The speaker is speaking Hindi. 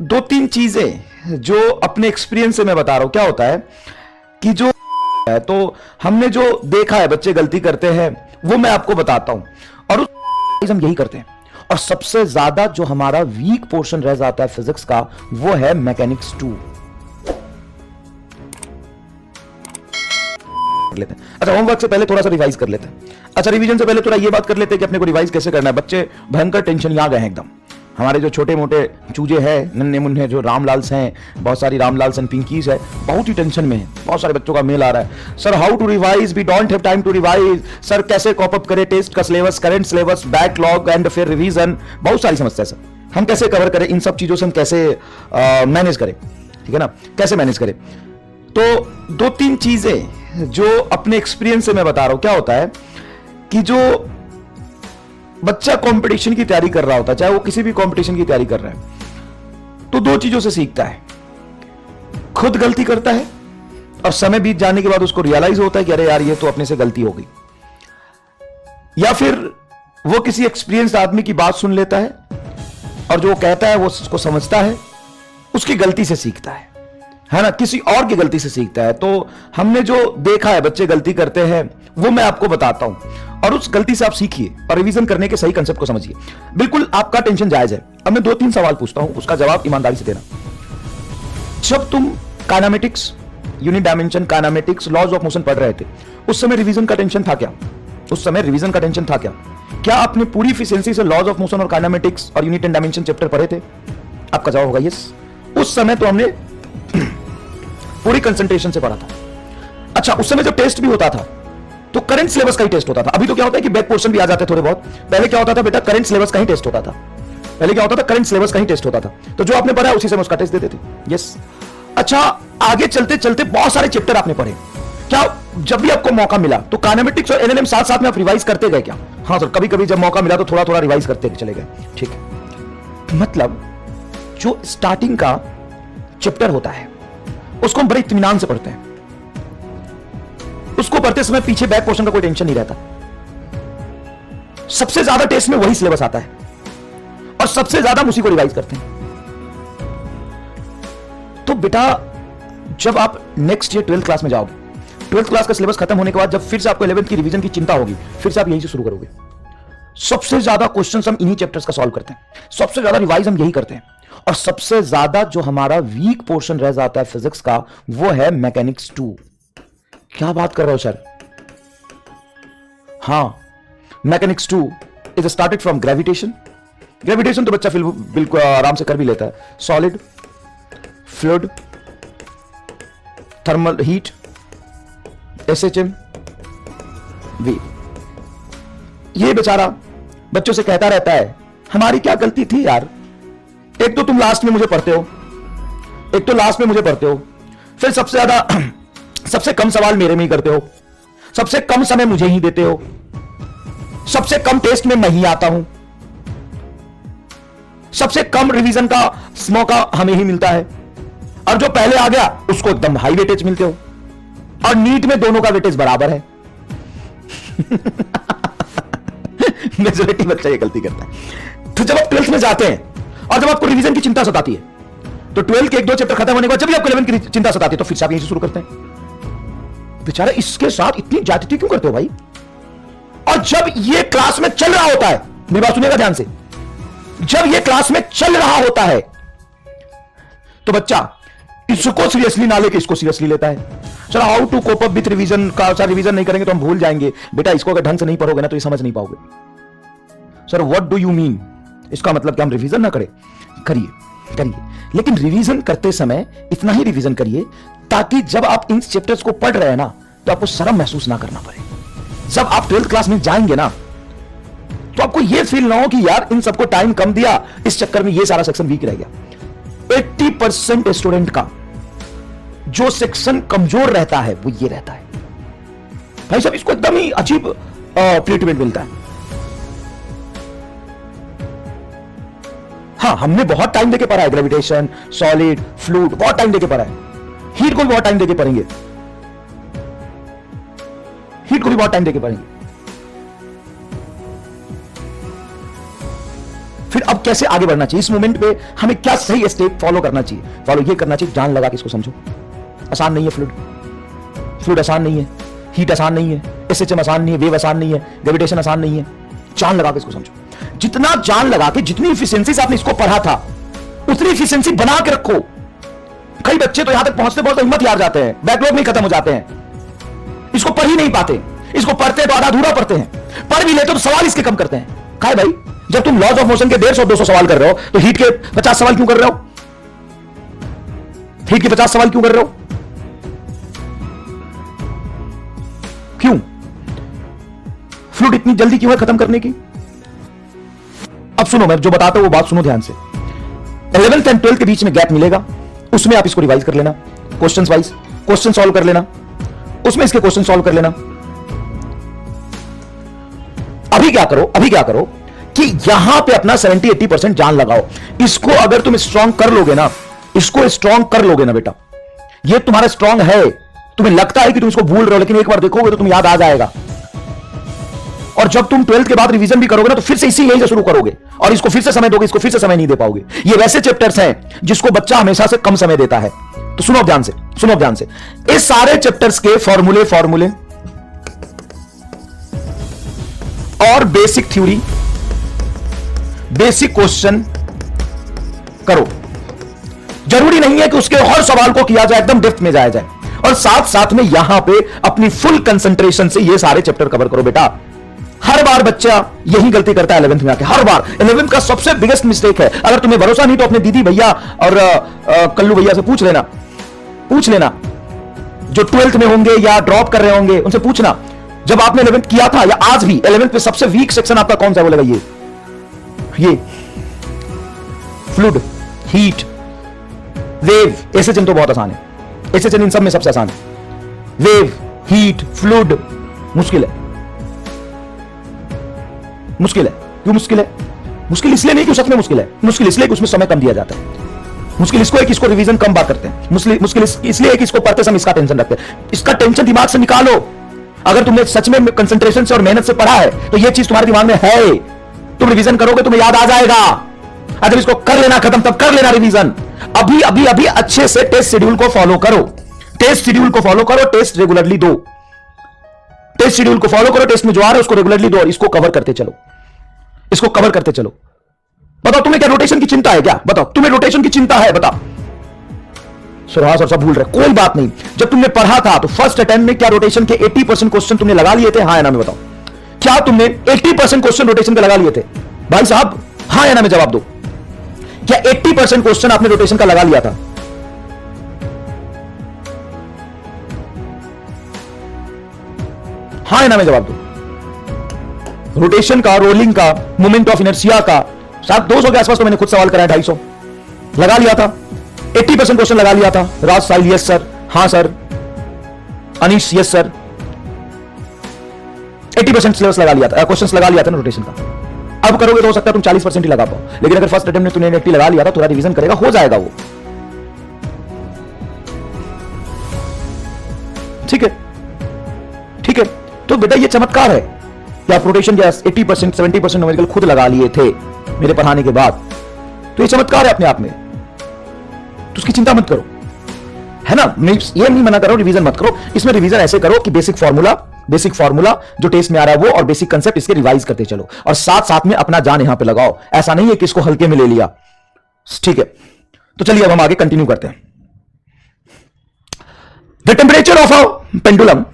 दो तीन चीजें जो अपने एक्सपीरियंस से मैं बता रहा हूं, क्या होता है कि जो है तो हमने जो देखा है बच्चे गलती करते हैं वो मैं आपको बताता हूं और उस हम यही करते हैं। और सबसे ज्यादा जो हमारा वीक पोर्शन रह जाता है फिजिक्स का वो है मैकेनिक्स 2। लेते हैं। अच्छा, होमवर्क से पहले थोड़ा सा रिवाइज कर लेते हैं। अच्छा, रिवीजन से पहले थोड़ा ये बात कर लेते हैं कि अपने को रिवाइज कैसे करना है। बच्चे भयंकर टेंशन में आ गए हैं एकदम। हमारे जो छोटे मोटे चूजे हैं, नन्हे मुन्ने जो रामलाल्स हैं, बहुत सारी रामलाल्स एंड पिंकीज है, बहुत ही टेंशन में है। बहुत सारे बच्चों का मेल आ रहा है, sir how to revise, we don't have time to revise, sir कैसे कॉप अप करें टेस्ट का syllabus, current syllabus, backlog and फिर रिवीजन। बहुत सारी समस्या है सर, हम कैसे कवर करें इन सब चीजों से, हम कैसे मैनेज करें, ठीक है ना, कैसे मैनेज करें। तो दो तीन चीजें जो अपने एक्सपीरियंस से मैं बता रहा हूं, क्या होता है कि जो बच्चा कंपटीशन की तैयारी कर रहा होता है, चाहे वो किसी भी कंपटीशन की तैयारी कर रहा है, तो दो चीजों से सीखता है। खुद गलती करता है और समय बीत जाने के बाद उसको रियलाइज होता है कि अरे यार ये तो अपने से गलती हो गई, या फिर वो किसी एक्सपीरियंस्ड आदमी की बात सुन लेता है और जो वो कहता है वो उसको समझता है, उसकी गलती से सीखता है ना, किसी और की गलती से सीखता है। तो हमने जो देखा है बच्चे गलती करते हैं वो मैं आपको बताता हूं और उस गलती से आप सीखिए और रिवीजन करने के सही कंसेप्ट को समझिए। बिल्कुल आपका टेंशन जायज है। अब मैं दो तीन सवाल पूछता हूं, उसका जवाब ईमानदारी से देना। जब तुम kinematics, unit dimension, kinematics, laws of motion पढ़ रहे थे, उस समय रिवीजन का टेंशन था क्या? उस समय रिवीजन का टेंशन था क्या? क्या आपने पूरी एफिशिएंसी से लॉज ऑफ मोशन और काइनेमेटिक्स और यूनिट एंड डायमेंशन चैप्टर पढ़े थे? आपका जवाब होगा यस। उस समय तो हमने पूरी कंसंट्रेशन से पढ़ा था। अच्छा, उस समय जब टेस्ट भी होता था तो करंट सिलेबस का ही टेस्ट होता था। अभी तो क्या होता है कि बैक पोर्शन भी आ जाते थोड़े बहुत। पहले क्या होता था बेटा, करंट सिलेबस का ही टेस्ट होता था। पहले क्या होता था, करंट सिलेबस का ही टेस्ट होता था। तो जो आपने पढ़ा उसी से उसका टेस्ट देते थे। यस। अच्छा, आगे चलते चलते बहुत सारे चैप्टर आपने पढ़े। क्या जब भी आपको मौका मिला तो काइनेमेटिक्स और एनएलएम साथ साथ में आप रिवाइज करते गए क्या? हाँ सर, कभी कभी जब मौका मिला तो थोड़ा थोड़ा रिवाइज करते चले गए। ठीक है, मतलब जो स्टार्टिंग का चैप्टर होता है उसको हम बड़े इत्मीनान से पढ़ते हैं। उसको पढ़ते समय पीछे बैक पोर्शन का कोई टेंशन नहीं रहता। सबसे ज्यादा टेस्ट में वही सिलेबस आता है और सबसे ज्यादा हम उसी को रिवाइज करते हैं। तो बेटा जब आप नेक्स्ट ईयर 12th क्लास में जाओगे, 12th क्लास का सिलेबस खत्म होने के बाद जब फिर से आपको 11th की रिवीजन की चिंता होगी, फिर से आप यहीं से शुरू करोगे। सबसे ज्यादा क्वेश्चंस हम इन्हीं चैप्टर्स का सॉल्व करते हैं, सबसे ज्यादा रिवाइज हम यही करते हैं। और सबसे ज्यादा जो हमारा वीक पोर्शन रह जाता है फिजिक्स का वो है मैकेनिक्स 2। क्या बात कर रहे हो सर? हां, mechanics 2 is started from gravitation. Gravitation तो बच्चा बिल्कुल आराम से कर भी लेता है। Solid, fluid, thermal heat, SHM, wave. ये बेचारा बच्चों से कहता रहता है हमारी क्या गलती थी यार, एक तो तुम लास्ट में मुझे पढ़ते हो, एक तो लास्ट में मुझे पढ़ते हो, फिर सबसे ज्यादा सबसे कम सवाल मेरे में ही करते हो, सबसे कम समय मुझे ही देते हो, सबसे कम टेस्ट में मैं ही आता हूं, सबसे कम रिवीजन का मौका हमें ही मिलता है, और जो पहले आ गया उसको एकदम हाई वेटेज मिलते हो, और नीट में दोनों का वेटेज बराबर है। मेजॉरिटी बच्चा ये गलती करता है। तो जब आप 12th में जाते हैं और जब आपको रिवीजन की चिंता सताती है, तो 12th के एक दो चैप्टर खत्म होने के बाद जब भी आपको 11th की चिंता सताती है तो फिर से आप यहीं से शुरू करते हैं। बेचारा इसके साथ इतनी ज्यादती क्यों करते हो भाई? और जब ये क्लास में चल रहा होता है, मेरी बात सुनिएगा ध्यान से, जब ये क्लास में चल रहा होता है तो बच्चा इसको सीरियसली ना लेके इसको सीरियसली लेता है। Sir how to cope up with revision का, सर रिवीजन नहीं करेंगे तो हम भूल जाएंगे। बेटा इसको अगर ढंग से नहीं पढ़ोगे ना तो ये समझ नहीं पाओगे। Sir what do you mean? इसका मतलब कि हम रिवीजन ना करें? करिए करिए, लेकिन रिवीजन करते समय इतना ही रिवीजन करिए ताकि जब आप इन चैप्टर्स को पढ़ रहे हैं ना तो आपको शर्म महसूस ना करना पड़े। जब आप 12th क्लास में जाएंगे ना तो आपको यह फील ना हो कि यार इन सबको टाइम कम दिया, इस चक्कर में ये सारा सेक्शन वीक रह गया। 80% स्टूडेंट का जो सेक्शन कमजोर रहता है वो ये रहता है। भाई साहब इसको एकदम ही अजीब ट्रीटमेंट मिलता है। हाँ, हमने बहुत टाइम देके पढ़ा है, ग्रेविटेशन, सॉलिड, फ्लूइड, बहुत टाइम देके पढ़ा है। हीट को भी बहुत टाइम देके पढ़ेंगे, हीट को भी बहुत टाइम देके पढ़ेंगे। फिर अब कैसे आगे बढ़ना चाहिए, इस मोमेंट पे हमें क्या सही स्टेप फॉलो करना चाहिए। फॉलो ये करना चाहिए, जान लगा के इसको समझो। आसान नहीं है फ्लूइड आसान नहीं है, हीट आसान नहीं है, एसएचएम आसान नहीं है, वेव आसान नहीं है, ग्रेविटेशन आसान नहीं है। जान लगा के इसको समझो। जितना जान लगा के, जितनी इफिशिएंसी से आपने इसको पढ़ा था, उतनी इफिशिएंसी बना के रखो। कई बच्चे तो यहां तक पहुंचते पहुंचते हिम्मत हार जाते हैं, बैकलॉग नहीं खत्म हो जाते हैं, इसको पढ़ ही नहीं पाते। इसको पढ़ते तो आधा अधूरा पढ़ते हैं, पढ़ भी लेते तो सवाल इसके कम करते हैं। काय भाई, जब तुम लॉज ऑफ मोशन के 150-200 सवाल कर रहे हो, तो हीट के 50 सवाल क्यों कर रहे हो? हीट के 50 सवाल क्यों कर रहे हो? क्यों? फ्लूइड इतनी जल्दी क्यों है खत्म करने की? अब सुनो, मैं जो बताता हूं वो बात सुनो ध्यान से। 11th एंड 12th के बीच में गैप मिलेगा, उसमें आप इसको रिवाइज कर लेना, क्वेश्चन वाइज क्वेश्चन सॉल्व कर लेना, उसमें इसके क्वेश्चन सॉल्व कर लेना। अभी क्या करो कि यहां पे अपना 70-80% जान लगाओ। इसको अगर तुम स्ट्रांग कर लोगे ना, इसको स्ट्रांग कर लोगे ना बेटा, ये तुम्हारा स्ट्रांग है। तुम्हें लगता है कि तुम इसको भूल रहे हो, लेकिन एक बार देखोगे तो तुम याद आ जाएगा। और जब तुम 12th के बाद रिवीजन भी करोगे ना, तो फिर से इसी यहीं से शुरू करोगे और इसको फिर से समय दोगे, इसको फिर से समय नहीं दे पाओगे। ये वैसे चैप्टर्स हैं जिसको बच्चा हमेशा से कम समय देता है। तो सुनो ध्यान से, इस सारे चैप्टर्स के फॉर्मूले और बेसिक थ्योरी, बेसिक क्वेश्चन करो। जरूरी नहीं है कि उसके हर सवाल को किया जाए, एकदम डेप्थ में जाया जाए, और साथ में यहां पे अपनी फुल कंसंट्रेशन से ये सारे चैप्टर कवर करो बेटा। हर बार बच्चा यही गलती करता है 11th में आके, हर बार। 11th का सबसे बिगेस्ट मिस्टेक है। अगर तुम्हें भरोसा नहीं तो अपने दीदी भैया और कल्लू भैया से पूछ लेना, जो 12th में होंगे या ड्रॉप कर रहे होंगे, उनसे पूछना जब आपने 11th किया था या आज भी 11th पे सबसे वीक सेक्शन आपका कौन सा बोलेगा? ये फ्लूइड, हीट, वेव, एसएचएम तो बहुत आसान है, एसएचएम इन सब में सबसे आसान है। वेव, हीट, फ्लूइड मुश्किल है। क्यों मुश्किल है? मुश्किल इसलिए नहीं कि सच में मुश्किल है, मुश्किल इसलिए कि उसमें समय कम दिया जाता है। मुश्किल इसको है कि इसको रिवीजन कम बार करते हैं। मुश्किल इसलिए है कि इसको पढ़ते समय इसका टेंशन रखते हैं। इसका टेंशन दिमाग से निकालो। अगर तुमने सच में कंसंट्रेशन से और मेहनत से पढ़ा है तो यह चीज तुम्हारे दिमाग में है, तुम रिवीजन करोगे तुम्हें याद आ जाएगा। जब इसको कर लेना खत्म, तब कर लेना रिवीजन। अभी अच्छे से टेस्ट शेड्यूल को फॉलो करो, टेस्ट रेगुलरली दो, टेस्ट शेड्यूल को फॉलो करो, टेस्ट में जो आ रहा है उसको रेगुलरली दो और इसको कवर करते चलो। बताओ तुम्हें क्या रोटेशन की चिंता है क्या? बताओ तुम्हें रोटेशन की चिंता है? बताओ। सुरहास और सब भूल रहे, कोई बात नहीं। जब तुमने पढ़ा था तो फर्स्ट अटेम्प्ट में क्या रोटेशन के 80% क्वेश्चन तुमने लगा लिए थे? हाँ या ना में बताओ। क्या तुमने 80% क्वेश्चन रोटेशन के लगा लिए थे? भाई साहब हाँ या ना में जवाब दो। क्या 80% क्वेश्चन आपने रोटेशन का लगा लिया था? हाँ या ना में जवाब दो। रोटेशन का, रोलिंग का, मोमेंट ऑफ इनर्शिया का, शायद 200 के आसपास तो मैंने खुद सवाल कराया, 250 लगा लिया था। 80% क्वेश्चन लगा लिया था। राज साहिल यस सर, हाँ sir. Anish yes sir. 80% syllabus लगा लिया था, क्वेश्चंस लगा लिया था ना रोटेशन का। अब करोगे तो हो सकता है तुम 40% ही लगा पाओ, लेकिन अगर फर्स्ट अटेम्प्ट में तुमने 80 लगा लिया था, थोड़ा रिवीजन करेगा, हो जाएगा वो। ठीक है। तो बेटा ये चमत्कार है कि आप रोटेशन या 80% 70% न्यूमेरिकल खुद लगा लिए थे मेरे पढ़ाने के बाद। तो ये चमत्कार है अपने आप में, तो उसकी चिंता मत करो, है ना। मैं ये नहीं मना कर रहा हूं रिवीजन मत करो। इसमें रिवीजन ऐसे करो कि बेसिक फार्मूला जो टेस्ट में आ रहा है वो, और बेसिक कंसेप्ट इसके रिवाइज करते चलो, और साथ में अपना जान यहां पे लगाओ। ऐसा नहीं है कि इसको हल्के में ले लिया। ठीक है, तो चलिए अब हम आगे कंटिन्यू करते हैं। The temperature of a pendulum